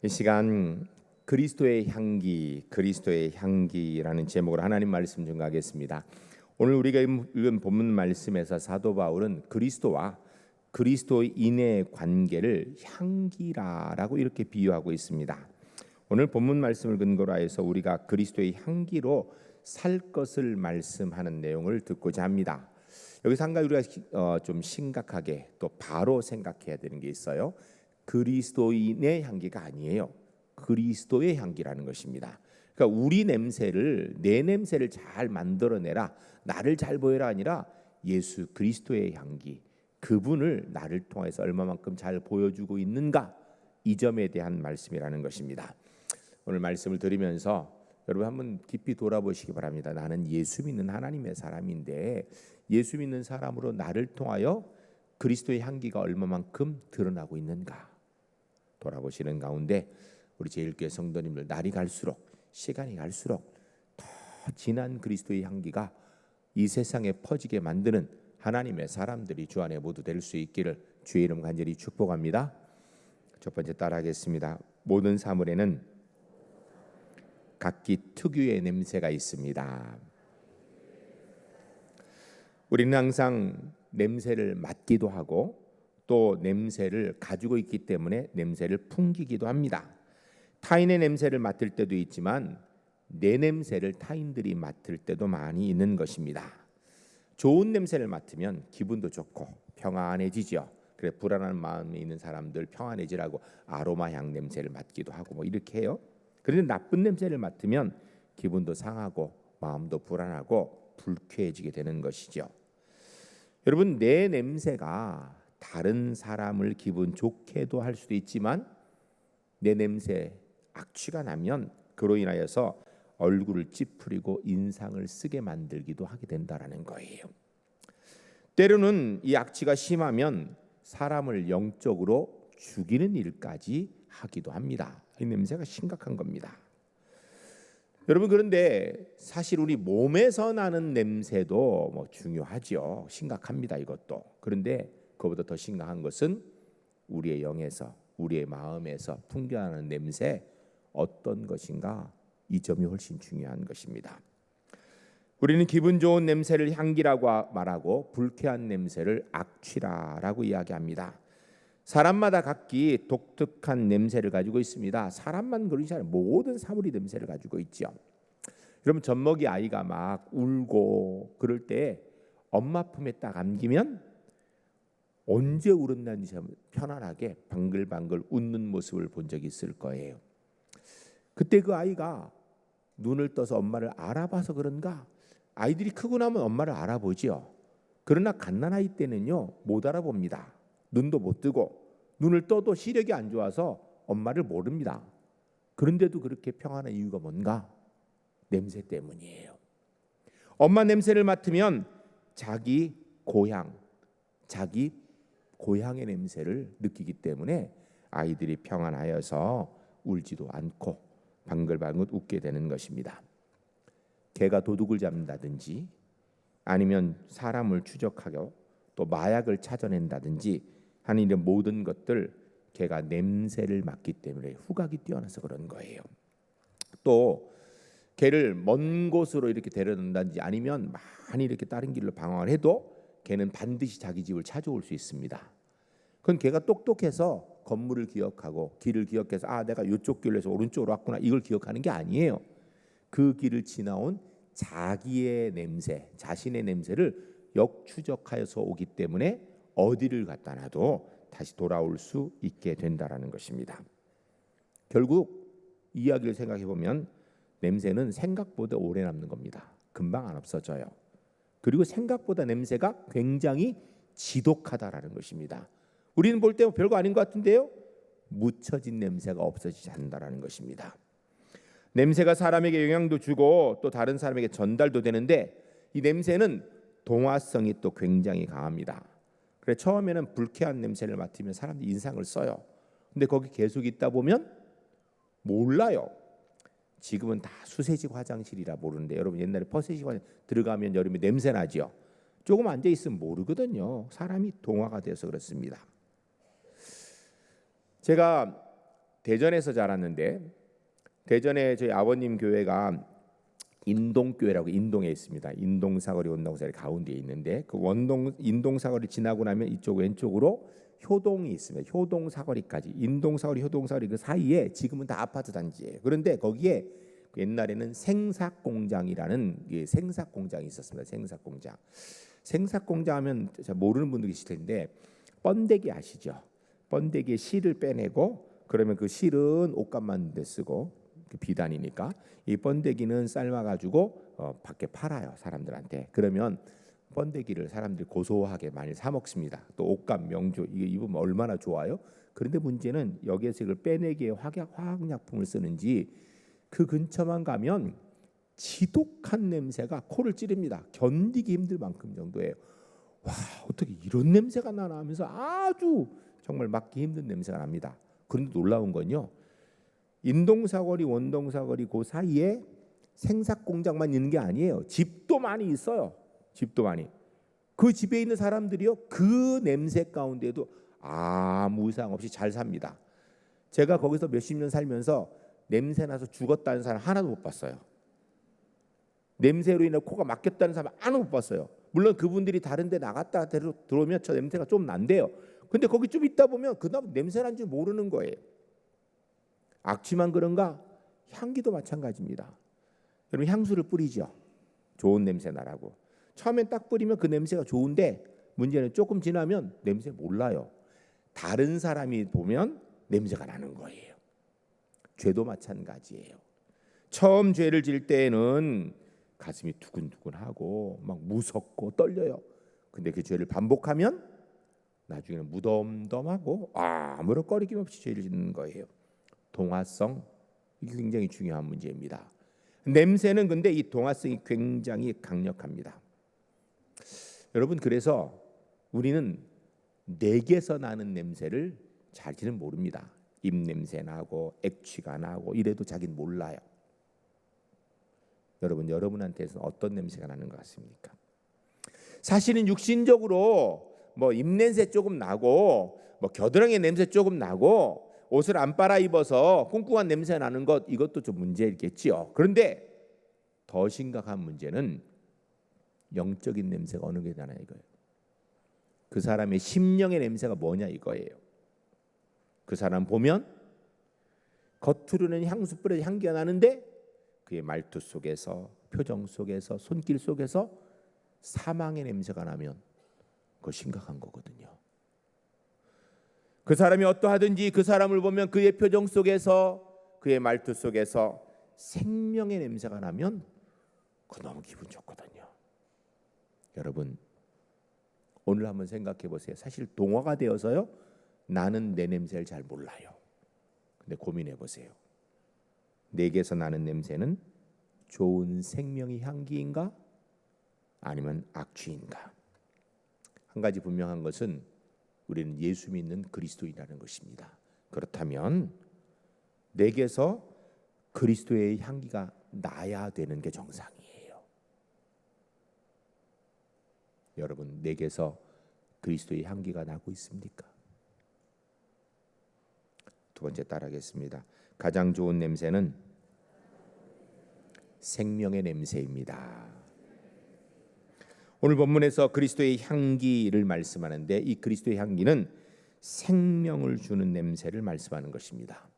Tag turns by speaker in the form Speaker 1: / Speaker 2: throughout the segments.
Speaker 1: 이 시간 그리스도의 향기라는 제목으로 하나님 말씀 증거하겠습니다. 오늘 우리가 읽은 본문 말씀에서 사도 바울은 그리스도와 그리스도인의 관계를 향기라라고 이렇게 비유하고 있습니다. 오늘 본문 말씀을 근거로 해서 우리가 그리스도의 향기로 살 것을 말씀하는 내용을 듣고자 합니다. 여기서 한 가지 우리가 좀 심각하게 또 바로 생각해야 되는 게 있어요. 그리스도인의 향기가 아니에요. 그리스도의 향기라는 것입니다. 그러니까 우리 냄새를, 내 냄새를 잘 만들어내라, 나를 잘 보여라 아니라 예수 그리스도의 향기, 그분을 나를 통해서 얼마만큼 잘 보여주고 있는가, 이 점에 대한 말씀이라는 것입니다. 오늘 말씀을 들으면서 여러분 한번 깊이 돌아보시기 바랍니다. 나는 예수 믿는 하나님의 사람인데 예수 믿는 사람으로 나를 통하여 그리스도의 향기가 얼마만큼 드러나고 있는가 돌아보시는 가운데 우리 제일교회 성도님들 날이 갈수록, 시간이 갈수록 더 진한 그리스도의 향기가 이 세상에 퍼지게 만드는 하나님의 사람들이 주 안에 모두 될 수 있기를 주의 이름 간절히 축복합니다. 첫 번째 따라하겠습니다. 모든 사물에는 각기 특유의 냄새가 있습니다. 우리는 항상 냄새를 맡기도 하고 또 냄새를 가지고 있기 때문에 냄새를 풍기기도 합니다. 타인의 냄새를 맡을 때도 있지만 내 냄새를 타인들이 맡을 때도 많이 있는 것입니다. 좋은 냄새를 맡으면 기분도 좋고 평안해지죠. 그래 불안한 마음이 있는 사람들 평안해지라고 아로마 향 냄새를 맡기도 하고 뭐 이렇게 해요. 그런데 나쁜 냄새를 맡으면 기분도 상하고 마음도 불안하고 불쾌해지게 되는 것이죠. 여러분, 내 냄새가 다른 사람을 기분 좋게도 할 수도 있지만 내 냄새 악취가 나면 그로 인하여서 얼굴을 찌푸리고 인상을 쓰게 만들기도 하게 된다라는 거예요. 때로는 이 악취가 심하면 사람을 영적으로 죽이는 일까지 하기도 합니다. 이 냄새가 심각한 겁니다. 여러분, 그런데 사실 우리 몸에서 나는 냄새도 뭐 중요하죠. 심각합니다, 이것도. 그런데 그보다 더 심각한 것은 우리의 영에서, 우리의 마음에서 풍겨나는 냄새 어떤 것인가, 이 점이 훨씬 중요한 것입니다. 우리는 기분 좋은 냄새를 향기라고 말하고 불쾌한 냄새를 악취라라고 이야기합니다. 사람마다 각기 독특한 냄새를 가지고 있습니다. 사람만 그러지 않아요. 모든 사물이 냄새를 가지고 있죠. 여러분, 젖먹이 아이가 막 울고 그럴 때 엄마 품에 딱 안기면 언제 울었는지 편안하게 방글방글 웃는 모습을 본 적이 있을 거예요. 그때 그 아이가 눈을 떠서 엄마를 알아봐서 그런가? 아이들이 크고 나면 엄마를 알아보지요. 그러나 갓난아이 때는요 못 알아봅니다. 눈도 못 뜨고 눈을 떠도 시력이 안 좋아서 엄마를 모릅니다. 그런데도 그렇게 평안한 이유가 뭔가? 냄새 때문이에요. 엄마 냄새를 맡으면 자기 고향의 냄새를 느끼기 때문에 아이들이 평안하여서 울지도 않고 방글방글 웃게 되는 것입니다. 개가 도둑을 잡는다든지 아니면 사람을 추적하고 또 마약을 찾아낸다든지 하는 이런 모든 것들 개가 냄새를 맡기 때문에 후각이 뛰어나서 그런 거예요. 또 개를 먼 곳으로 이렇게 데려다든지 아니면 많이 이렇게 다른 길로 방황을 해도 개는 반드시 자기 집을 찾아올 수 있습니다. 그건 개가 똑똑해서 건물을 기억하고 길을 기억해서 내가 이쪽 길로 해서 오른쪽으로 왔구나 이걸 기억하는 게 아니에요. 그 길을 지나온 자기의 냄새, 자신의 냄새를 역추적하여서 오기 때문에 어디를 갖다 놔도 다시 돌아올 수 있게 된다라는 것입니다. 결국 이야기를 생각해 보면 냄새는 생각보다 오래 남는 겁니다. 금방 안 없어져요. 그리고 생각보다 냄새가 굉장히 지독하다라는 것입니다. 우리는 볼 때 별거 아닌 것 같은데요, 묻혀진 냄새가 없어지지 않는다라는 것입니다. 냄새가 사람에게 영향도 주고 또 다른 사람에게 전달도 되는데 이 냄새는 동화성이 또 굉장히 강합니다. 그래 처음에는 불쾌한 냄새를 맡으면 사람들이 인상을 써요. 근데 거기 계속 있다 보면 몰라요. 지금은 다 수세식 화장실이라 모르는데 여러분 옛날에 퍼세식 화장실 들어가면 여름에 냄새 나죠. 조금 앉아 있으면 모르거든요. 사람이 동화가 돼서 그렇습니다. 제가 대전에서 자랐는데 대전에 저희 아버님 교회가 인동교회라고 인동에 있습니다. 인동사거리 원동사거리 가운데에 있는데 그 인동사거리 지나고 나면 이쪽 왼쪽으로 효동이 있습니다. 효동사거리까지 인동사거리 효동사거리 그 사이에 지금은 다 아파트 단지예요. 그런데 거기에 옛날에는 생삭공장이라는 생삭공장이 있었습니다. 생삭공장 하면 모르는 분들이 계실 텐데 번데기 아시죠? 번데기에 실을 빼내고 그러면 그 실은 옷감 만드는 데 쓰고 그 비단이니까 이 번데기는 삶아가지고 밖에 팔아요 사람들한테. 그러면 번데기를 사람들이 고소하게 많이 사 먹습니다. 또 옷감 명조 이게 입으면 얼마나 좋아요. 그런데 문제는 여기에서 이걸 빼내기에 화학약품을 쓰는지 그 근처만 가면 지독한 냄새가 코를 찌릅니다. 견디기 힘들 만큼 정도예요. 와, 어떻게 이런 냄새가 나나 하면서 아주 정말 맡기 힘든 냄새가 납니다. 그런데 놀라운 건요, 인동사거리 원동사거리 그 사이에 생삭공장만 있는 게 아니에요. 집도 많이 있어요. 집도 많이. 그 집에 있는 사람들이요, 그 냄새 가운데도 아무 이상 없이 잘 삽니다. 제가 거기서 몇십 년 살면서 냄새 나서 죽었다는 사람 하나도 못 봤어요. 냄새로 인해 코가 막혔다는 사람 하나도 못 봤어요. 물론 그분들이 다른 데 나갔다 들어오면 저 냄새가 좀 난대요. 근데 거기 좀 있다 보면 그다음 냄새 난지 모르는 거예요. 악취만 그런가? 향기도 마찬가지입니다. 여러분 향수를 뿌리죠. 좋은 냄새 나라고. 처음엔 딱 뿌리면 그 냄새가 좋은데 문제는 조금 지나면 냄새 몰라요. 다른 사람이 보면 냄새가 나는 거예요. 죄도 마찬가지예요. 처음 죄를 질 때에는 가슴이 두근두근하고 막 무섭고 떨려요. 근데 그 죄를 반복하면 나중에는 무덤덤하고 아무런 꺼리낌 없이 죄를 짓는 거예요. 동화성, 이게 굉장히 중요한 문제입니다. 냄새는 근데 이 동화성이 굉장히 강력합니다. 여러분, 그래서 우리는 내게서 나는 냄새를 자기는 모릅니다. 입냄새 나고 액취가 나고 이래도 자기는 몰라요. 여러분한테서 어떤 냄새가 나는 것 같습니까? 사실은 육신적으로 뭐 입냄새 조금 나고 뭐 겨드랑이 냄새 조금 나고 옷을 안 빨아 입어서 꿍꿍한 냄새 나는 것, 이것도 좀 문제겠지요. 그런데 더 심각한 문제는 영적인 냄새가 어느 게 나나 이거예요. 그 사람의 심령의 냄새가 뭐냐 이거예요. 그 사람 보면 겉으로는 향수 뿌려 향기가 나는데 그의 말투 속에서, 표정 속에서, 손길 속에서 사망의 냄새가 나면 그거 심각한 거거든요. 그 사람이 어떠하든지 그 사람을 보면 그의 표정 속에서, 그의 말투 속에서 생명의 냄새가 나면 그거 너무 기분 좋거든요. 여러분, 오늘 한번 생각해 보세요. 사실 동화가 되어서요, 나는 내 냄새를 잘 몰라요. 근데 고민해 보세요. 내게서 나는 냄새는 좋은 생명의 향기인가? 아니면 악취인가? 한 가지 분명한 것은 우리는 예수 믿는 그리스도인이라는 것입니다. 그렇다면 내게서 그리스도의 향기가 나야 되는 게 정상이에요. 여러분, 내게서 그리스도의 향기가 나고 있습니까? 두 번째 따라하겠습니다. 가장 좋은 냄새는 생명의 냄새입니다. 오늘 본문에서 그리스도의 향기를 말씀하는데 이 그리스도의 향기는 생명을 주는 냄새를 말씀하는 것입니다.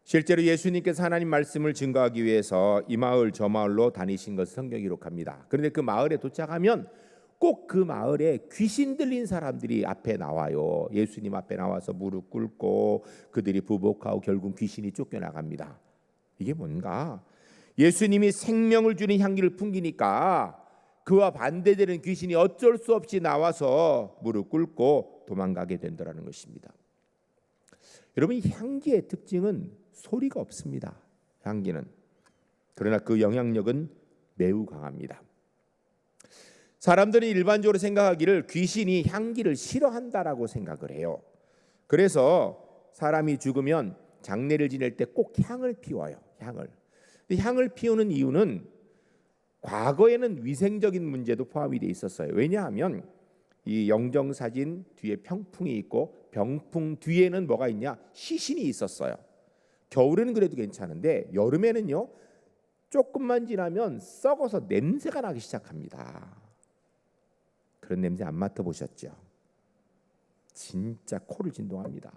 Speaker 1: 실제로 예수님께서 하나님 말씀을 증거하기 위해서 이 마을 저 마을로 다니신 것을 성경이 기록합니다. 그런데 그 마을에 도착하면 꼭 그 마을에 귀신 들린 사람들이 앞에 나와요. 예수님 앞에 나와서 무릎 꿇고 그들이 부복하고 결국 귀신이 쫓겨나갑니다. 이게 뭔가? 예수님이 생명을 주는 향기를 풍기니까 그와 반대되는 귀신이 어쩔 수 없이 나와서 무릎 꿇고 도망가게 된다는 것입니다. 여러분, 이 향기의 특징은 소리가 없습니다. 향기는. 그러나 그 영향력은 매우 강합니다. 사람들이 일반적으로 생각하기를 귀신이 향기를 싫어한다라고 생각을 해요. 그래서 사람이 죽으면 장례를 지낼 때 꼭 향을 피워요. 향을 피우는 이유는 과거에는 위생적인 문제도 포함이 돼 있었어요. 왜냐하면 이 영정사진 뒤에 병풍이 있고 병풍 뒤에는 뭐가 있냐? 시신이 있었어요. 겨울에는 그래도 괜찮은데 여름에는요, 조금만 지나면 썩어서 냄새가 나기 시작합니다. 그런 냄새 안 맡아보셨죠? 진짜 코를 진동합니다.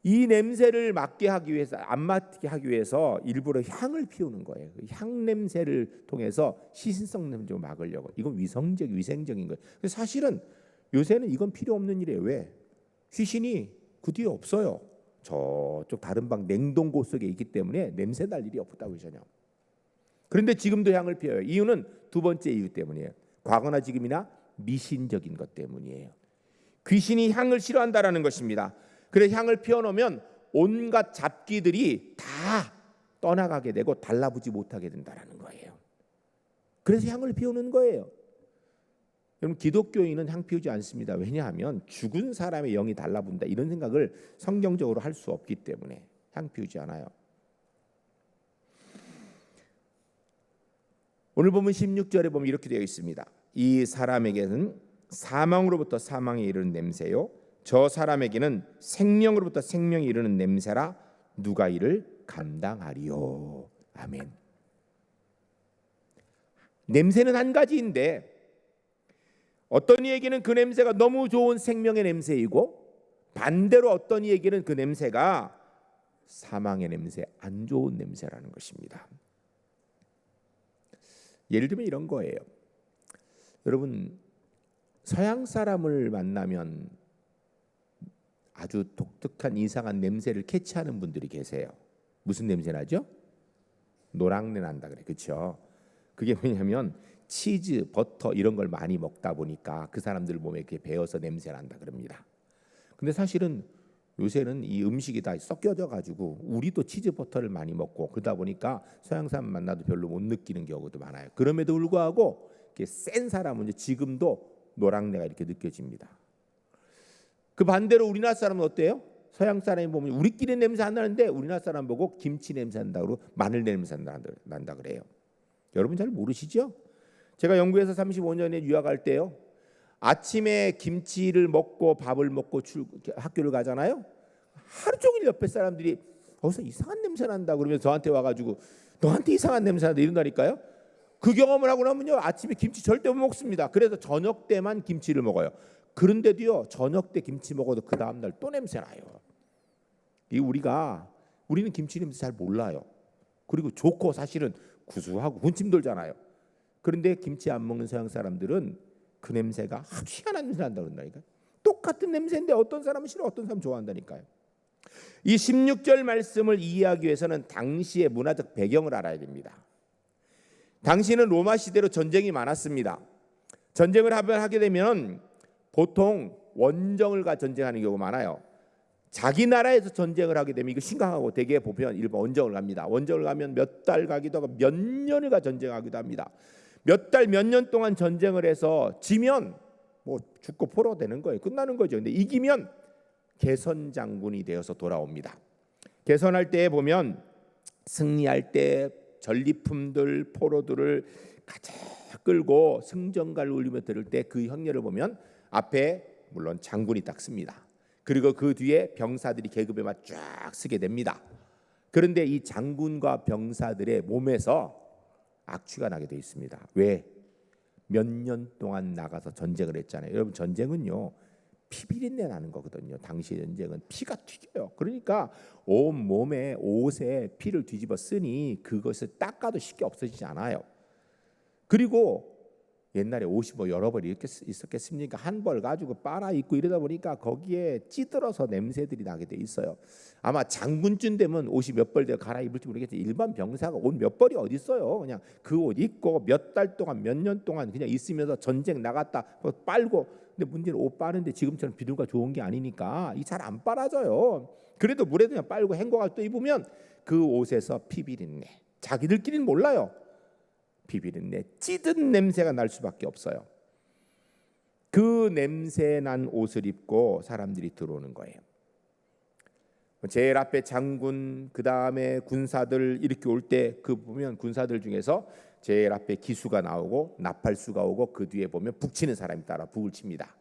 Speaker 1: 이 냄새를 맡게 하기 위해서, 안 맡게 하기 위해서 일부러 향을 피우는 거예요. 향 냄새를 통해서 시신성 냄새를 막으려고. 이건 위생적인 거예요. 사실은 요새는 이건 필요 없는 일이에요. 왜? 시신이 그 뒤에 없어요. 저쪽 다른 방 냉동고 속에 있기 때문에 냄새 날 일이 없다고 전혀. 그런데 지금도 향을 피워요. 이유는 두 번째 이유 때문이에요. 과거나 지금이나 미신적인 것 때문이에요. 귀신이 향을 싫어한다라는 것입니다. 그래서 향을 피워놓으면 온갖 잡기들이 다 떠나가게 되고 달라붙지 못하게 된다라는 거예요. 그래서 향을 피우는 거예요. 여러분, 기독교인은 향 피우지 않습니다. 왜냐하면 죽은 사람의 영이 달라붙는다 이런 생각을 성경적으로 할 수 없기 때문에 향 피우지 않아요. 오늘 보면 16절에 보면 이렇게 되어 있습니다. 이 사람에게는 사망으로부터 사망에 이르는 냄새요, 저 사람에게는 생명으로부터 생명에 이르는 냄새라 누가 이를 감당하리요. 아멘. 냄새는 한 가지인데 어떤 이에게는 그 냄새가 너무 좋은 생명의 냄새이고 반대로 어떤 이에게는 그 냄새가 사망의 냄새, 안 좋은 냄새라는 것입니다. 예를 들면 이런 거예요. 여러분, 서양 사람을 만나면 아주 독특한 이상한 냄새를 캐치하는 분들이 계세요. 무슨 냄새 나죠? 노랑내 난다 그래. 그렇죠? 그게 뭐냐면 치즈, 버터 이런 걸 많이 먹다 보니까 그 사람들 몸에 이렇게 배어서 냄새 난다 그럽니다. 근데 사실은 요새는 이 음식이 다 섞여져 가지고 우리도 치즈, 버터를 많이 먹고 그러다 보니까 서양 사람 만나도 별로 못 느끼는 경우도 많아요. 그럼에도 불구하고 이렇게 센 사람은 지금도 노랑내가 이렇게 느껴집니다. 그 반대로 우리나라 사람은 어때요? 서양 사람이 보면 우리끼리 냄새 안 나는데 우리나라 사람 보고 김치 냄새 난다 그러고 마늘 냄새 난다 그래요. 여러분 잘 모르시죠? 제가 영국에서 35년에 유학할 때요, 아침에 김치를 먹고 밥을 먹고 학교를 가잖아요. 하루 종일 옆에 사람들이 어디서 이상한 냄새 난다 그러면서 저한테 와가지고 너한테 이상한 냄새 난다 이런다니까요. 그 경험을 하고 나면요, 아침에 김치 절대 못 먹습니다. 그래서 저녁 때만 김치를 먹어요. 그런데도요, 저녁 때 김치 먹어도 그 다음 날 또 냄새 나요. 우리는 김치 냄새 잘 몰라요. 그리고 좋고 사실은 구수하고 군침 돌잖아요. 그런데 김치 안 먹는 서양 사람들은 그 냄새가 아주 희한한 냄새 난다 그런다니까. 똑같은 냄새인데 어떤 사람은 싫어, 어떤 사람은 좋아한다니까요. 이 16절 말씀을 이해하기 위해서는 당시의 문화적 배경을 알아야 됩니다. 당시는 로마 시대로 전쟁이 많았습니다. 전쟁을 하게 되면 보통 원정을 가 전쟁하는 경우가 많아요. 자기 나라에서 전쟁을 하게 되면 이거 심각하고 대개 보면 일본 원정을 갑니다. 원정을 가면 몇 달 가기도 하고 몇 년을 가 전쟁하기도 합니다. 몇 달, 몇 년 동안 전쟁을 해서 지면 뭐 죽고 포로가 되는 거예요. 끝나는 거죠. 근데 이기면 개선 장군이 되어서 돌아옵니다. 개선할 때 보면 승리할 때 전리품들, 포로들을 가득 끌고 승전가를 울리며 들을 때 그 형렬을 보면 앞에 물론 장군이 딱 씁니다. 그리고 그 뒤에 병사들이 계급에만 쫙 서게 됩니다. 그런데 이 장군과 병사들의 몸에서 악취가 나게 돼 있습니다. 왜? 몇 년 동안 나가서 전쟁을 했잖아요. 여러분, 전쟁은요 피비린내 나는 거거든요. 당시 전쟁은 피가 튀겨요. 그러니까 온 몸에 옷에 피를 뒤집어 쓰니 그것을 닦아도 쉽게 없어지지 않아요. 그리고 옛날에 옷이 뭐 여러 벌 이렇게 있었겠습니까? 한 벌 가지고 빨아 입고 이러다 보니까 거기에 찌들어서 냄새들이 나게 돼 있어요. 아마 장군쯤 되면 옷이 몇 벌 되어 갈아입을지 모르겠지만 일반 병사가 옷 몇 벌이 어디 있어요? 그냥 그 옷 입고 몇 달 동안 몇 년 동안 그냥 있으면서 전쟁 나갔다 빨고. 근데 문제는 옷 빠는데 지금처럼 비누가 좋은 게 아니니까 이 잘 안 빨아져요. 그래도 물에 그냥 빨고 헹궈가지고 또 입으면 그 옷에서 피비린내. 자기들끼리는 몰라요. 비비린내, 찌든 냄새가 날 수밖에 없어요. 그 냄새 난 옷을 입고 사람들이 들어오는 거예요. 제일 앞에 장군, 그 다음에 군사들 이렇게 올 때 그 보면 군사들 중에서 제일 앞에 기수가 나오고 나팔수가 오고 그 뒤에 보면 북치는 사람이 따라 북을 칩니다.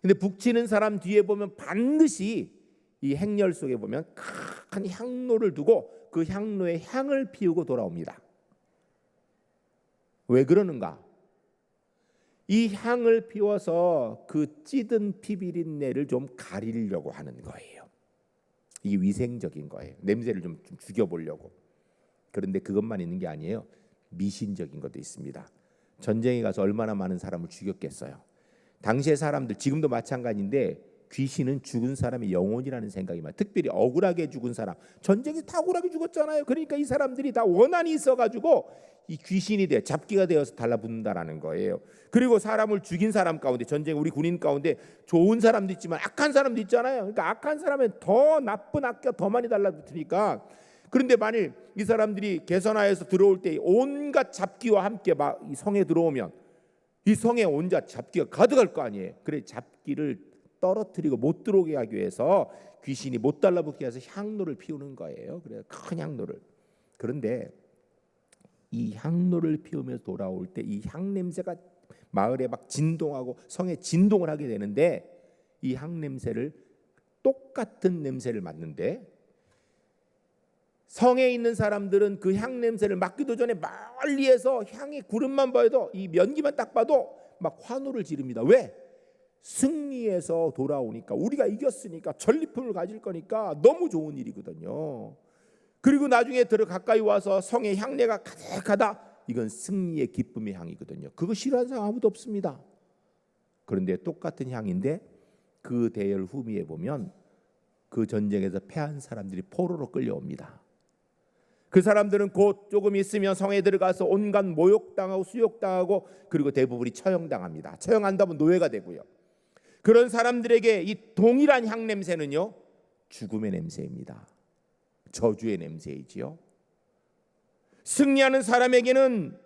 Speaker 1: 근데 북치는 사람 뒤에 보면 반드시 이 행렬 속에 보면 큰 향로를 두고 그 향로에 향을 피우고 돌아옵니다. 왜 그러는가? 이 향을 피워서 그 찌든 피비린내를 좀 가리려고 하는 거예요. 이게 위생적인 거예요. 냄새를 좀 죽여보려고. 그런데 그것만 있는 게 아니에요. 미신적인 것도 있습니다. 전쟁에 가서 얼마나 많은 사람을 죽였겠어요. 당시의 사람들, 지금도 마찬가지인데 귀신은 죽은 사람의 영혼이라는 생각이 많아요. 특별히 억울하게 죽은 사람, 전쟁에서 다 억울하게 죽었잖아요. 그러니까 이 사람들이 다 원한이 있어가지고 이 귀신이 돼 잡기가 되어서 달라붙는다라는 거예요. 그리고 사람을 죽인 사람 가운데, 전쟁 우리 군인 가운데 좋은 사람도 있지만 악한 사람도 있잖아요. 그러니까 악한 사람은 더 나쁜 악기가 더 많이 달라붙으니까. 그런데 만일 이 사람들이 개선하여서 들어올 때 온갖 잡기와 함께 막 이 성에 들어오면 이 성에 온갖 잡기가 가득할 거 아니에요. 그래 잡기를 떨어뜨리고 못 들어오게 하기 위해서 귀신이 못 달라붙게 해서 향로를 피우는 거예요. 그래 큰 향로를. 그런데 이 향로를 피우면서 돌아올 때 이 향 냄새가 마을에 막 진동하고 성에 진동을 하게 되는데, 이 향 냄새를 똑같은 냄새를 맡는데 성에 있는 사람들은 그 향 냄새를 맡기도 전에 멀리에서 향의 구름만 봐도, 이 면기만 딱 봐도 막 환호를 지릅니다. 왜? 승리해서 돌아오니까, 우리가 이겼으니까, 전리품을 가질 거니까 너무 좋은 일이거든요. 그리고 나중에 가까이 와서 성의 향내가 가득하다. 이건 승리의 기쁨의 향이거든요. 그거 싫어하는 사람 아무도 없습니다. 그런데 똑같은 향인데 그 대열 후미에 보면 그 전쟁에서 패한 사람들이 포로로 끌려옵니다. 그 사람들은 곧 조금 있으면 성에 들어가서 온갖 모욕당하고 수욕당하고, 그리고 대부분이 처형당합니다. 처형한다면 노예가 되고요. 그런 사람들에게 이 동일한 향 냄새는요, 죽음의 냄새입니다. 저주의 냄새이지요. 승리하는 사람에게는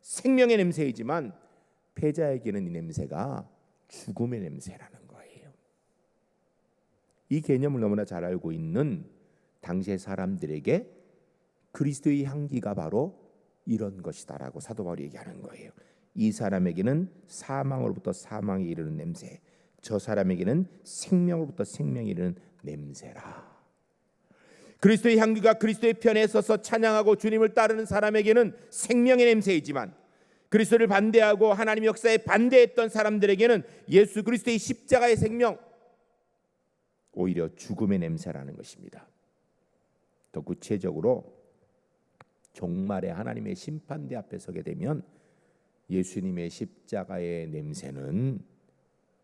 Speaker 1: 생명의 냄새이지만 패자에게는 이 냄새가 죽음의 냄새라는 거예요. 이 개념을 너무나 잘 알고 있는 당시의 사람들에게 그리스도의 향기가 바로 이런 것이다라고 사도 바울이 얘기하는 거예요. 이 사람에게는 사망으로부터 사망에 이르는 냄새, 저 사람에게는 생명으로부터 생명에 이르는 냄새라. 그리스도의 향기가 그리스도의 편에 서서 찬양하고 주님을 따르는 사람에게는 생명의 냄새이지만, 그리스도를 반대하고 하나님 역사에 반대했던 사람들에게는 예수 그리스도의 십자가의 생명, 오히려 죽음의 냄새라는 것입니다. 더 구체적으로 종말에 하나님의 심판대 앞에 서게 되면 예수님의 십자가의 냄새는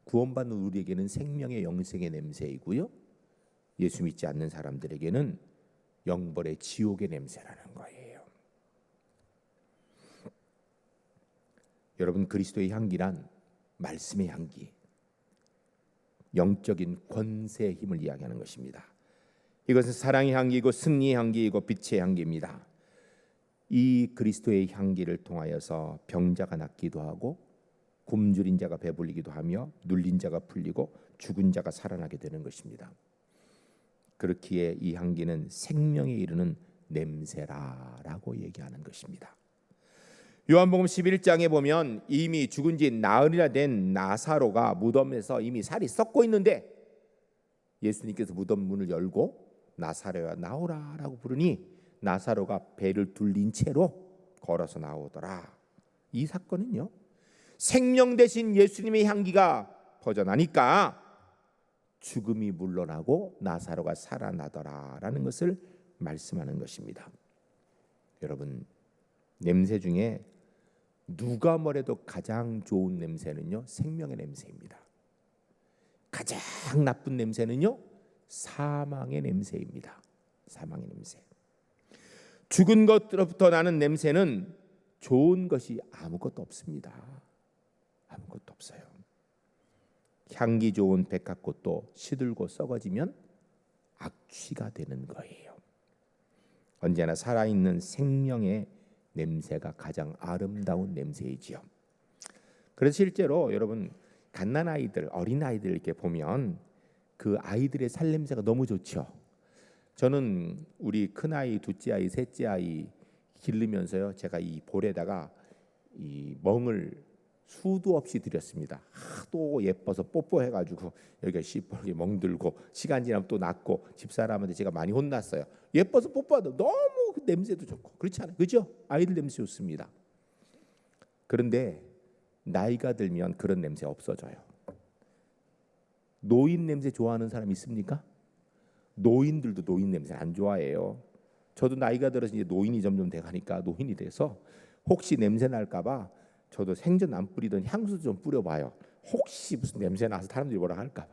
Speaker 1: 구원받는 우리에게는 생명의 영생의 냄새이고요, 예수 믿지 않는 사람들에게는 영벌의 지옥의 냄새라는 거예요. 여러분, 그리스도의 향기란 말씀의 향기, 영적인 권세의 힘을 이야기하는 것입니다. 이것은 사랑의 향기이고 승리의 향기이고 빛의 향기입니다. 이 그리스도의 향기를 통하여서 병자가 낫기도 하고, 굶주린 자가 배불리기도 하며, 눌린 자가 풀리고, 죽은 자가 살아나게 되는 것입니다. 그렇기에 이 향기는 생명에 이르는 냄새라라고 얘기하는 것입니다. 요한복음 11장에 보면 이미 죽은 지 나흘이나 된 나사로가 무덤에서 이미 살이 썩고 있는데, 예수님께서 무덤 문을 열고 나사로야 나오라라고 부르니 나사로가 배를 둘린 채로 걸어서 나오더라. 이 사건은요, 생명 대신 예수님의 향기가 퍼져나니까 죽음이 물러나고 나사로가 살아나더라라는 것을 말씀하는 것입니다. 여러분, 냄새 중에 누가 뭐래도 가장 좋은 냄새는요, 생명의 냄새입니다. 가장 나쁜 냄새는요, 사망의 냄새입니다. 사망의 냄새. 죽은 것으로부터 나는 냄새는 좋은 것이 아무것도 없습니다. 아무것도 없어요. 향기 좋은 백합꽃도 시들고 썩어지면 악취가 되는 거예요. 언제나 살아있는 생명의 냄새가 가장 아름다운 냄새이지요. 그래서 실제로 여러분, 갓난아이들, 어린아이들 이렇게 보면 그 아이들의 살냄새가 너무 좋죠. 저는 우리 큰아이, 둘째 아이, 셋째 아이 기르면서요, 제가 이 볼에다가 이 멍을 수도 없이 들였습니다. 하도 예뻐서 뽀뽀해가지고 여기가 시뻘게 멍들고 시간 지나면 또 낫고 집사람한테 제가 많이 혼났어요. 예뻐서 뽀뽀하다 너무 냄새도 좋고 그렇지 않아요? 그죠? 아이들 냄새 좋습니다. 그런데 나이가 들면 그런 냄새 없어져요. 노인 냄새 좋아하는 사람 있습니까? 노인들도 노인 냄새 안 좋아해요. 저도 나이가 들어서 이제 노인이 점점 돼가니까 노인이 돼서 혹시 냄새 날까봐 저도 생전 안 뿌리던 향수 좀 뿌려봐요. 혹시 무슨 냄새 나서 사람들이 뭐라 할까봐.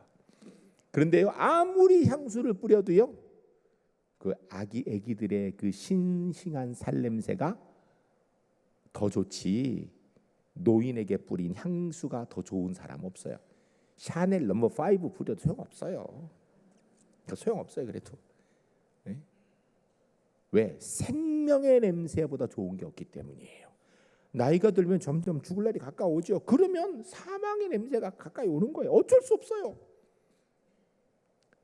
Speaker 1: 그런데요, 아무리 향수를 뿌려도요, 그 애기들의 그 싱싱한 살냄새가 더 좋지. 노인에게 뿌린 향수가 더 좋은 사람 없어요. 샤넬 넘버 5 뿌려도 소용없어요. 소용없어요. 그래도. 네? 왜? 생명의 냄새보다 좋은 게 없기 때문이에요. 나이가 들면 점점 죽을 날이 가까워오죠. 그러면 사망의 냄새가 가까이 오는 거예요. 어쩔 수 없어요.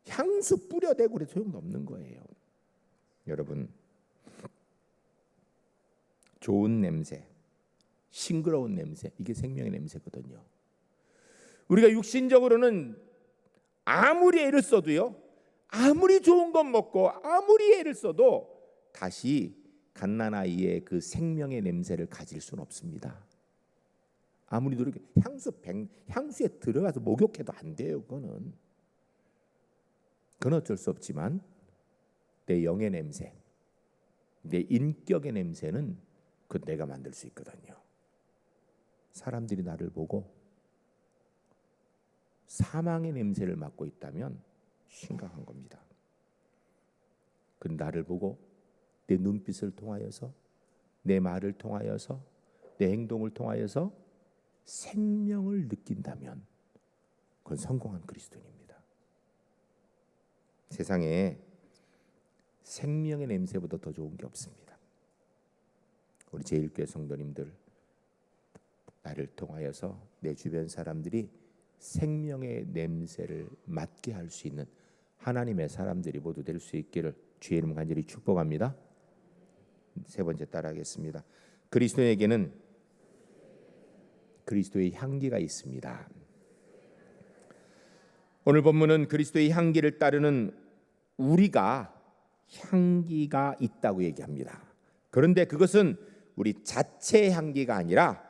Speaker 1: 향수 뿌려대고 그래도 소용없는 거예요. 여러분, 좋은 냄새, 싱그러운 냄새, 이게 생명의 냄새거든요. 우리가 육신적으로는 아무리 애를 써도요, 아무리 좋은 것 먹고 아무리 애를 써도 다시 갓난아이의 그 생명의 냄새를 가질 수는 없습니다. 아무리 노력해 향수에 들어가서 목욕해도 안 돼요. 그건 어쩔 수 없지만 내 영의 냄새, 내 인격의 냄새는 그 내가 만들 수 있거든요. 사람들이 나를 보고 사망의 냄새를 맡고 있다면 심각한 겁니다. 그 나를 보고 내 눈빛을 통하여서, 내 말을 통하여서, 내 행동을 통하여서 생명을 느낀다면 그건 성공한 그리스도인입니다. 세상에 생명의 냄새보다 더 좋은 게 없습니다. 우리 제1교회 성도님들, 나를 통하여서 내 주변 사람들이 생명의 냄새를 맡게 할 수 있는 하나님의 사람들이 모두 될 수 있기를 주의 이름 간절히 축복합니다. 세 번째 따라하겠습니다. 그리스도에게는 그리스도의 향기가 있습니다. 오늘 본문은 그리스도의 향기를 따르는 우리가 향기가 있다고 얘기합니다. 그런데 그것은 우리 자체의 향기가 아니라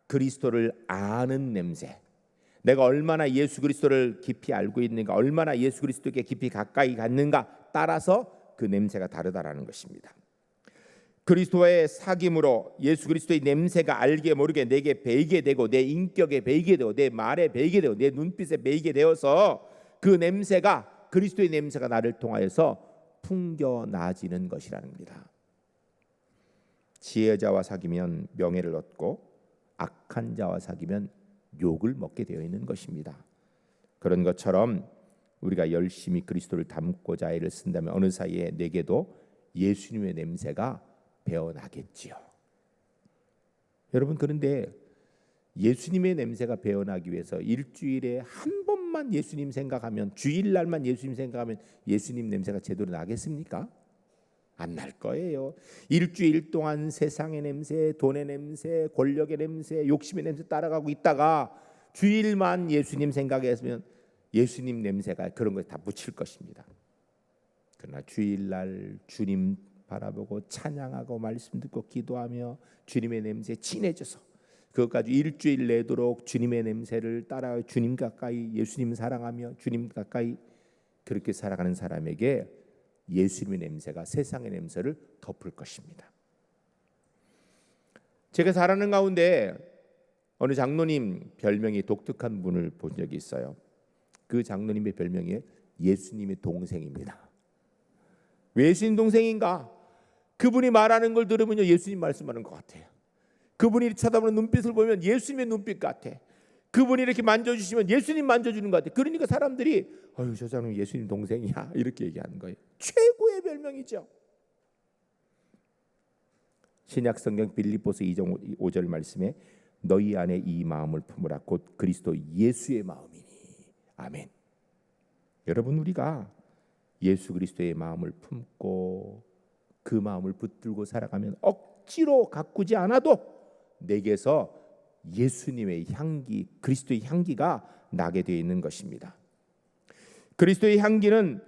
Speaker 1: 그리스도를 아는 냄새, 내가 얼마나 예수 그리스도를 깊이 알고 있는가, 얼마나 예수 그리스도께 깊이 가까이 갔는가 따라서 그 냄새가 다르다라는 것입니다. 그리스도의 사귐으로 예수 그리스도의 냄새가 알게 모르게 내게 배이게 되고, 내 인격에 배이게 되고, 내 말에 배이게 되고, 내 눈빛에 배이게 되어서 그 냄새가, 그리스도의 냄새가 나를 통하여서 풍겨나지는 것이라는 겁니다. 지혜자와 사귀면 명예를 얻고 악한 자와 사귀면 욕을 먹게 되어 있는 것입니다. 그런 것처럼 우리가 열심히 그리스도를 닮고자 애를 쓴다면 어느 사이에 내게도 예수님의 냄새가 배어나겠지요. 여러분, 그런데 예수님의 냄새가 배어나기 위해서 일주일에 한 번만 예수님 생각하면, 주일날만 예수님 생각하면 예수님 냄새가 제대로 나겠습니까? 안 날 거예요. 일주일 동안 세상의 냄새, 돈의 냄새, 권력의 냄새, 욕심의 냄새 따라가고 있다가 주일만 예수님 생각했으면 예수님 냄새가 그런 것에 다 묻힐 것입니다. 그러나 주일날 주님 바라보고 찬양하고 말씀 듣고 기도하며 주님의 냄새에 친해져서 그것까지 일주일 내도록 주님의 냄새를 따라 주님 가까이, 예수님 사랑하며 주님 가까이 그렇게 살아가는 사람에게 예수님의 냄새가 세상의 냄새를 덮을 것입니다. 제가 살아가는 가운데 어느 장로님 별명이 독특한 분을 본 적이 있어요. 그 장로님의 별명이 예수님의 동생입니다. 왜 예수님 동생인가? 그분이 말하는 걸 들으면 예수님 말씀하는 것 같아요. 그분이 쳐다보는 눈빛을 보면 예수님의 눈빛 같아. 그분이 이렇게 만져주시면 예수님 만져주는 것 같아. 그러니까 사람들이 어휴, 저 사람은 예수님 동생이야 이렇게 얘기하는 거예요. 최고의 별명이죠. 신약성경 빌립보서 2장 5절 말씀에 너희 안에 이 마음을 품으라 곧 그리스도 예수의 마음이니. 아멘. 여러분, 우리가 예수 그리스도의 마음을 품고 그 마음을 붙들고 살아가면 억지로 가꾸지 않아도 내게서 예수님의 향기, 그리스도의 향기가 나게 되어 있는 것입니다. 그리스도의 향기는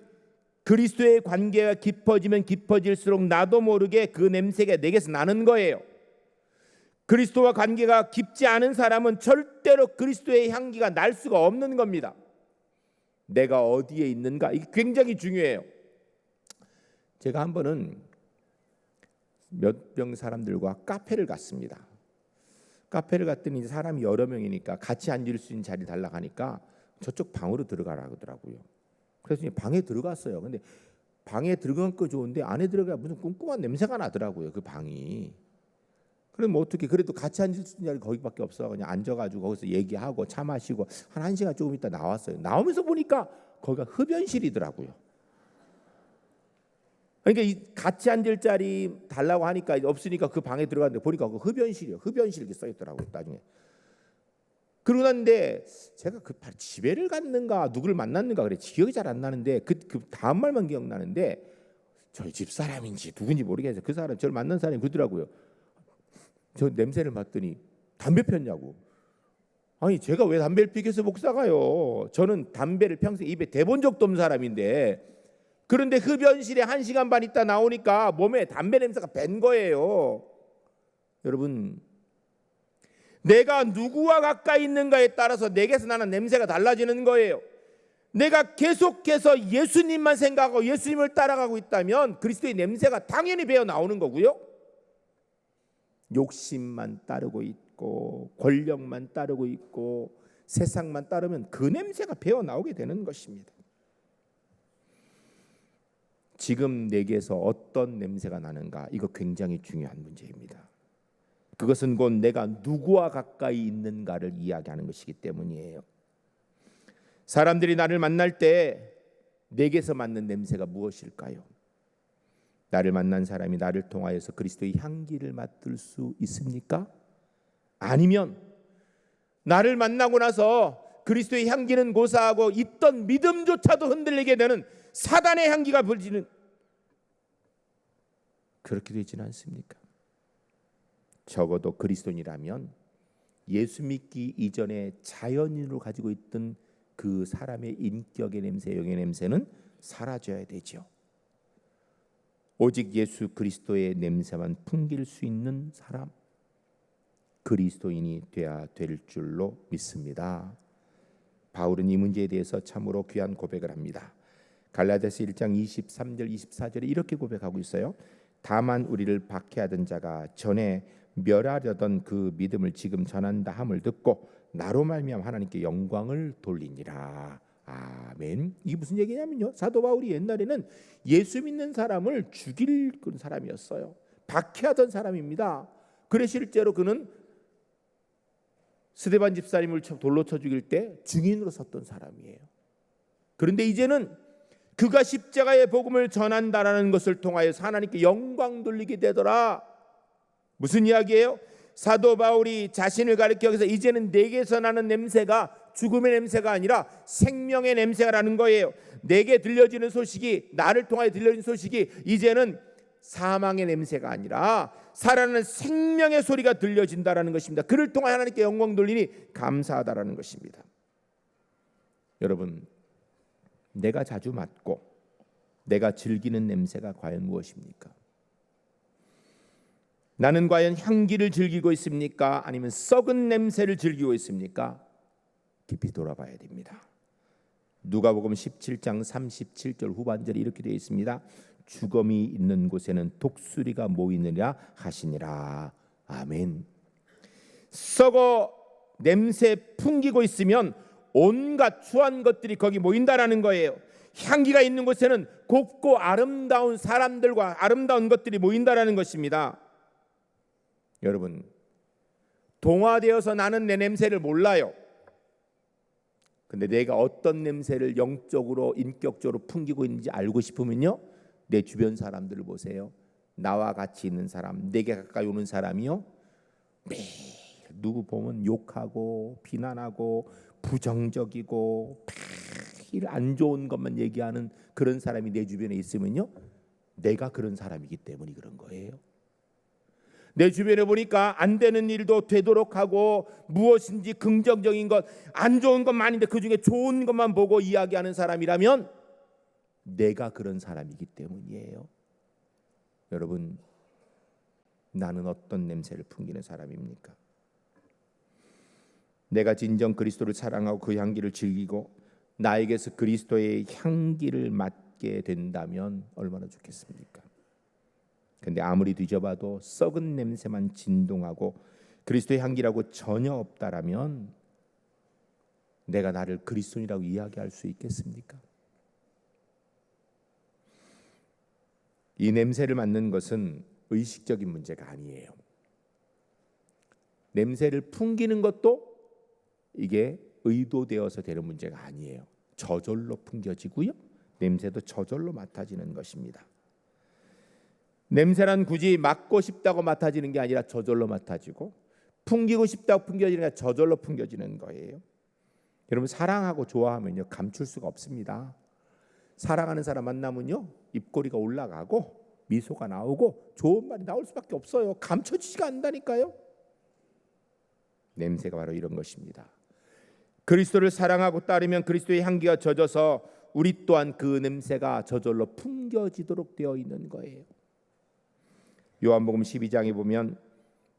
Speaker 1: 그리스도의 관계가 깊어지면 깊어질수록 나도 모르게 그 냄새가 내게서 나는 거예요. 그리스도와 관계가 깊지 않은 사람은 절대로 그리스도의 향기가 날 수가 없는 겁니다. 내가 어디에 있는가, 이게 굉장히 중요해요. 제가 한 번은 몇 명 사람들과 카페를 갔습니다. 카페를 갔더니 사람이 여러 명이니까 같이 앉을 수 있는 자리 달라고 하니까 저쪽 방으로 들어가라고 하더라고요. 그래서 방에 들어갔어요. 근데 방에 들어간 거 좋은데 안에 들어가 무슨 꼼꼼한 냄새가 나더라고요. 그 방이. 그럼 뭐 어떻게, 그래도 같이 앉을 수 있는 자리 거기밖에 없어. 그냥 앉아가지고 거기서 얘기하고 차 마시고 한 1시간 조금 있다 나왔어요. 나오면서 보니까 거기가 흡연실이더라고요. 그러니까 같이 앉을 자리 달라고 하니까 없으니까 그 방에 들어갔는데 보니까 그 흡연실이요. 흡연실 이렇게 써 있더라고요. 나중에. 그러고 났는데 제가 그 집에를 갔는가 누구를 만났는가 그래 기억이 잘 안 나는데 그 다음 말만 기억나는데 저희 집 사람인지 누군지 모르겠어요. 그 사람, 저를 만난 사람이 그러더라고요. 저 냄새를 맡더니 담배 폈냐고. 아니 제가 왜 담배를 피겠어 목사가요. 저는 담배를 평생 입에 대본 적도 없는 사람인데, 그런데 흡연실에 1시간 반 있다 나오니까 몸에 담배 냄새가 밴 거예요. 여러분, 내가 누구와 가까이 있는가에 따라서 내게서 나는 냄새가 달라지는 거예요. 내가 계속해서 예수님만 생각하고 예수님을 따라가고 있다면 그리스도의 냄새가 당연히 배어 나오는 거고요. 욕심만 따르고 있고 권력만 따르고 있고 세상만 따르면 그 냄새가 배어 나오게 되는 것입니다. 지금 내게서 어떤 냄새가 나는가, 이거 굉장히 중요한 문제입니다. 그것은 곧 내가 누구와 가까이 있는가를 이야기하는 것이기 때문이에요. 사람들이 나를 만날 때 내게서 맡는 냄새가 무엇일까요? 나를 만난 사람이 나를 통하여서 그리스도의 향기를 맡을 수 있습니까? 아니면 나를 만나고 나서 그리스도의 향기는 고사하고 있던 믿음조차도 흔들리게 되는 사단의 향기가 불지는, 그렇게 되지는 않습니까? 적어도 그리스도인이라면 예수 믿기 이전에 자연인으로 가지고 있던 그 사람의 인격의 냄새, 영의 냄새는 사라져야 되죠. 오직 예수 그리스도의 냄새만 풍길 수 있는 사람, 그리스도인이 되어야 될 줄로 믿습니다. 바울은 이 문제에 대해서 참으로 귀한 고백을 합니다. 갈라디아서 1장 23절 24절에 이렇게 고백하고 있어요. 다만 우리를 박해하던 자가 전에 멸하려던 그 믿음을 지금 전한다 함을 듣고 나로 말미암아 하나님께 영광을 돌리니라. 아멘. 이게 무슨 얘기냐면요, 사도 바울이 옛날에는 예수 믿는 사람을 죽일 그런 사람이었어요. 박해하던 사람입니다. 그래 실제로 그는 스데반 집사님을 돌로 쳐 죽일 때 증인으로 섰던 사람이에요. 그런데 이제는 그가 십자가의 복음을 전한다라는 것을 통하여서 하나님께 영광 돌리게 되더라. 무슨 이야기예요? 사도 바울이 자신을 가리켜서 이제는 내게서 나는 냄새가 죽음의 냄새가 아니라 생명의 냄새가 나는 거예요. 내게 들려지는 소식이, 나를 통하여 들려지는 소식이 이제는 사망의 냄새가 아니라 살아나는 생명의 소리가 들려진다라는 것입니다. 그를 통하여 하나님께 영광 돌리니 감사하다라는 것입니다. 여러분, 내가 자주 맡고 내가 즐기는 냄새가 과연 무엇입니까? 나는 과연 향기를 즐기고 있습니까? 아니면 썩은 냄새를 즐기고 있습니까? 깊이 돌아봐야 됩니다. 누가복음 17장 37절 후반절이 이렇게 되어 있습니다. 죽음이 있는 곳에는 독수리가 모이느냐 하시니라. 아멘. 썩어 냄새 풍기고 있으면 온갖 추한 것들이 거기 모인다라는 거예요. 향기가 있는 곳에는 곱고 아름다운 사람들과 아름다운 것들이 모인다라는 것입니다. 여러분, 동화되어서 나는 내 냄새를 몰라요. 근데 내가 어떤 냄새를 영적으로 인격적으로 풍기고 있는지 알고 싶으면요, 내 주변 사람들을 보세요. 나와 같이 있는 사람, 내게 가까이 오는 사람이요, 매일 누구 보면 욕하고 비난하고 부정적이고 매일 안 좋은 것만 얘기하는 그런 사람이 내 주변에 있으면요, 내가 그런 사람이기 때문에 그런 거예요. 내 주변에 보니까 안 되는 일도 되도록 하고 무엇인지 긍정적인 것, 안 좋은 것 많은데 그중에 좋은 것만 보고 이야기하는 사람이라면 내가 그런 사람이기 때문이에요. 여러분, 나는 어떤 냄새를 풍기는 사람입니까? 내가 진정 그리스도를 사랑하고 그 향기를 즐기고 나에게서 그리스도의 향기를 맡게 된다면 얼마나 좋겠습니까? 근데 아무리 뒤져봐도 썩은 냄새만 진동하고 그리스도의 향기라고 전혀 없다라면 내가 나를 그리스도인이라고 이야기할 수 있겠습니까? 이 냄새를 맡는 것은 의식적인 문제가 아니에요. 냄새를 풍기는 것도 이게 의도되어서 되는 문제가 아니에요. 저절로 풍겨지고요. 냄새도 저절로 맡아지는 것입니다. 냄새란 굳이 맡고 싶다고 맡아지는 게 아니라 저절로 맡아지고 풍기고 싶다고 풍겨지는 게 아니라 저절로 풍겨지는 거예요. 여러분, 사랑하고 좋아하면요 감출 수가 없습니다. 사랑하는 사람 만나면요 입꼬리가 올라가고 미소가 나오고 좋은 말이 나올 수밖에 없어요. 감춰지지가 않는다니까요. 냄새가 바로 이런 것입니다. 그리스도를 사랑하고 따르면 그리스도의 향기가 젖어서 우리 또한 그 냄새가 저절로 풍겨지도록 되어 있는 거예요. 요한복음 12장에 보면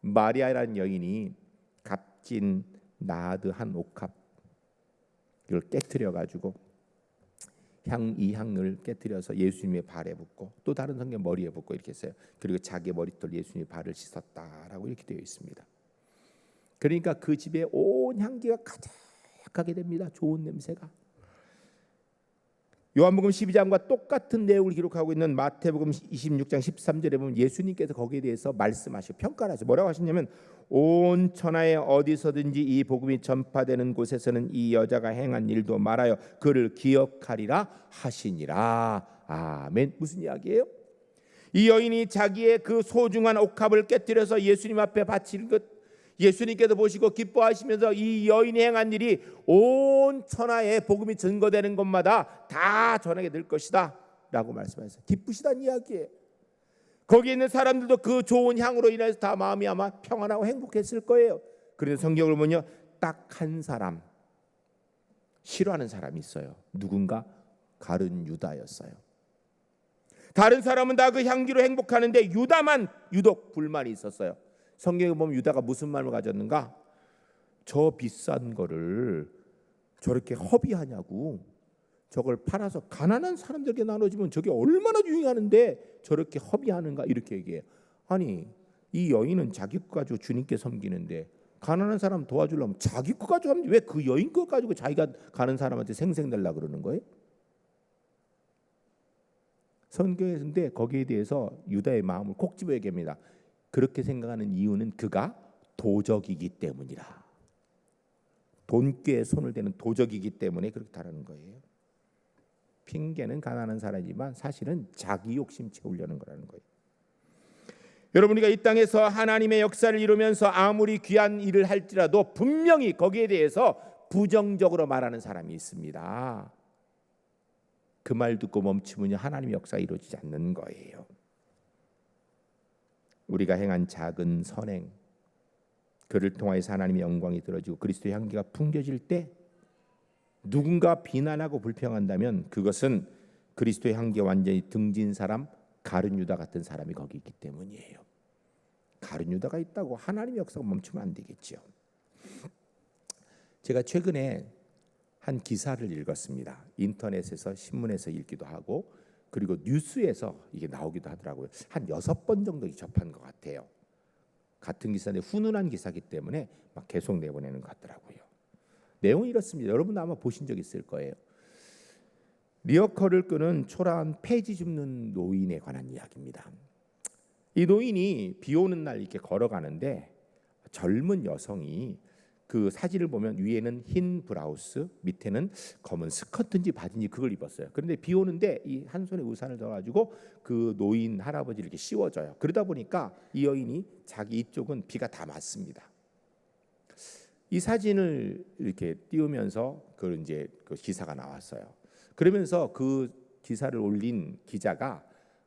Speaker 1: 마리아라는 여인이 값진 나드 한 옥합 이걸 깨트려 가지고 이 향을 깨트려서 예수님의 발에 붓고 또 다른 성경 머리에 붓고 이렇게 했어요. 그리고 자기 머리털 예수님의 발을 씻었다라고 이렇게 되어 있습니다. 그러니까 그 집에 온 향기가 가득하게 됩니다. 좋은 냄새가. 요한복음 12장과 똑같은 내용을 기록하고 있는 마태복음 26장 13절에 보면 예수님께서 거기에 대해서 말씀하시고 평가를 하세요. 뭐라고 하시냐면 온 천하에 어디서든지 이 복음이 전파되는 곳에서는 이 여자가 행한 일도 말하여 그를 기억하리라 하시니라. 아멘. 무슨 이야기예요? 이 여인이 자기의 그 소중한 옥합을 깨뜨려서 예수님 앞에 바친 것, 예수님께서 보시고 기뻐하시면서 이 여인이 행한 일이 온 천하에 복음이 증거되는 곳마다 다 전하게 될 것이다 라고 말씀하셨어요. 기쁘시다는 이야기예요. 거기에 있는 사람들도 그 좋은 향으로 인해서 다 마음이 아마 평안하고 행복했을 거예요. 그런데 성경을 보면 딱 한 사람, 싫어하는 사람이 있어요. 누군가? 가룟 유다였어요. 다른 사람은 다 그 향기로 행복하는데 유다만 유독 불만이 있었어요. 성경에 보면 유다가 무슨 마음을 가졌는가? 저 비싼 거를 저렇게 허비하냐고, 저걸 팔아서 가난한 사람들에게 나눠주면 저게 얼마나 유용하는데 저렇게 허비하는가, 이렇게 얘기해요. 아니, 이 여인은 자기 거 가지고 주님께 섬기는데 가난한 사람 도와주려면 자기 거 가지고 하면 왜 그 여인 거 가지고 자기가 가는 사람한테 생색내려고 그러는 거예요? 성경에서인데 거기에 대해서 유다의 마음을 콕 집어 얘기합니다. 그렇게 생각하는 이유는 그가 도적이기 때문이라. 돈꾀에 손을 대는 도적이기 때문에 그렇게 다루는 거예요. 핑계는 가난한 사람이지만 사실은 자기 욕심 채우려는 거라는 거예요. 여러분, 우리가 이 땅에서 하나님의 역사를 이루면서 아무리 귀한 일을 할지라도 분명히 거기에 대해서 부정적으로 말하는 사람이 있습니다. 그 말 듣고 멈추면 하나님의 역사가 이루어지지 않는 거예요. 우리가 행한 작은 선행, 그를 통하여서 하나님의 영광이 들어지고 그리스도의 향기가 풍겨질 때 누군가 비난하고 불평한다면 그것은 그리스도의 향기가 완전히 등진 사람, 가룟 유다 같은 사람이 거기 있기 때문이에요. 가룟 유다가 있다고 하나님의 역사가 멈추면 안 되겠죠. 제가 최근에 한 기사를 읽었습니다. 인터넷에서, 신문에서 읽기도 하고 그리고 뉴스에서 이게 나오기도 하더라고요. 한 6번 정도 접한 것 같아요. 같은 기사인데 훈훈한 기사이기 때문에 막 계속 내보내는 것 같더라고요. 내용이 이렇습니다. 여러분 아마 보신 적 있을 거예요. 리어커를 끄는 초라한 폐지 줍는 노인에 관한 이야기입니다. 이 노인이 비 오는 날 이렇게 걸어가는데 젊은 여성이 그 사진을 보면 위에는 흰 브라우스, 밑에는 검은 스커트인지 바지인지 그걸 입었어요. 그런데 비 오는데 이 한 손에 우산을 들어가지고 그 노인 할아버지를 이렇게 씌워줘요. 그러다 보니까 이 여인이 자기 이쪽은 비가 다 맞습니다. 이 사진을 이렇게 띄우면서 그 이제 그 기사가 나왔어요. 그러면서 그 기사를 올린 기자가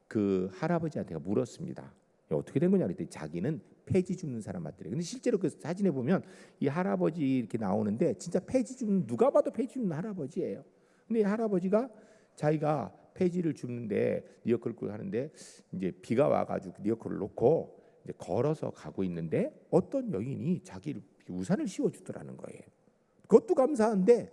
Speaker 1: 그 할아버지한테 물었습니다. 어떻게 된 거냐 그랬더니 자기는 폐지 줍는 사람 맞더래요. 근데 실제로 그 사진에 보면 이 할아버지 이렇게 나오는데 진짜 폐지 줍는, 누가 봐도 폐지 줍는 할아버지예요. 근데 이 할아버지가 자기가 폐지를 줍는데 리어커를 하는데 이제 비가 와가지고 리어커를 놓고 이제 걸어서 가고 있는데 어떤 여인이 자기 우산을 씌워주더라는 거예요. 그것도 감사한데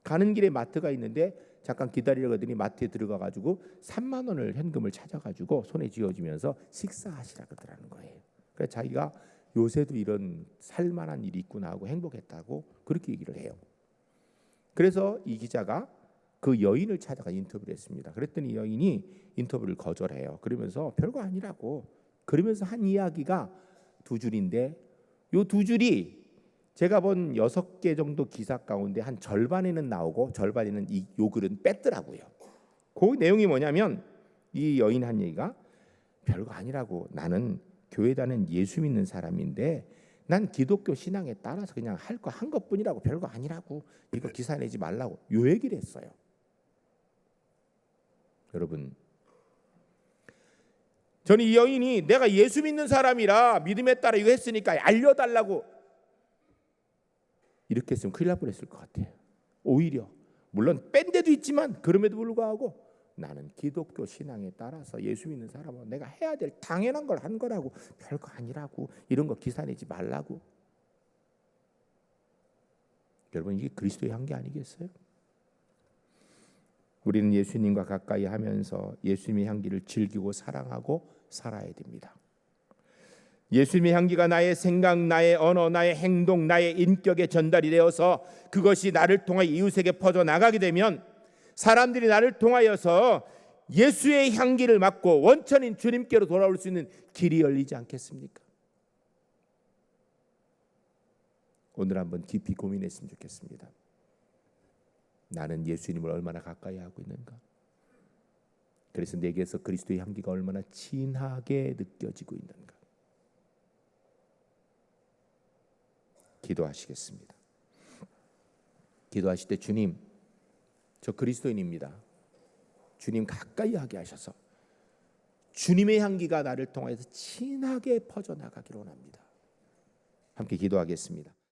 Speaker 1: 가는 길에 마트가 있는데 잠깐 기다리려고 하더니 마트에 들어가가지고 3만 원을 현금을 찾아가지고 손에 쥐어주면서 식사하시라 그러더라는 거예요. 그래서 자기가 요새도 이런 살만한 일이 있구나 하고 행복했다고 그렇게 얘기를 해요. 그래서 이 기자가 그 여인을 찾아가 인터뷰를 했습니다. 그랬더니 여인이 인터뷰를 거절해요. 그러면서 별거 아니라고, 그러면서 한 이야기가 두 줄인데 요 두 줄이 제가 본 6개 정도 기사 가운데 한 절반에는 나오고 절반에는 요 글은 뺐더라고요. 그 내용이 뭐냐면 이 여인 한 얘기가 별거 아니라고, 나는 교회 다니는 예수 믿는 사람인데 난 기독교 신앙에 따라서 그냥 할 거 한 것뿐이라고, 별거 아니라고, 이거 기사 내지 말라고 요 얘기를 했어요. 여러분, 저는 이 여인이 내가 예수 믿는 사람이라 믿음에 따라 이거 했으니까 알려달라고 이렇게 했으면 큰일 날 뻔했을 것 같아요. 오히려 물론 뺀 데도 있지만 그럼에도 불구하고 나는 기독교 신앙에 따라서 예수 믿는 사람은 내가 해야 될 당연한 걸 한 거라고, 별거 아니라고, 이런 거 기사 내지 말라고. 여러분, 이게 그리스도의 향기 아니겠어요? 우리는 예수님과 가까이 하면서 예수님의 향기를 즐기고 사랑하고 살아야 됩니다. 예수님의 향기가 나의 생각, 나의 언어, 나의 행동, 나의 인격에 전달이 되어서 그것이 나를 통하여 이웃에게 퍼져나가게 되면 사람들이 나를 통하여서 예수의 향기를 맡고 원천인 주님께로 돌아올 수 있는 길이 열리지 않겠습니까? 오늘 한번 깊이 고민했으면 좋겠습니다. 나는 예수님을 얼마나 가까이 하고 있는가? 그래서 내게서 그리스도의 향기가 얼마나 진하게 느껴지고 있는가? 기도하시겠습니다. 기도하실 때 주님, 저 그리스도인입니다. 주님 가까이 하게 하셔서 주님의 향기가 나를 통해서 진하게 퍼져나가기를 원합니다. 함께 기도하겠습니다.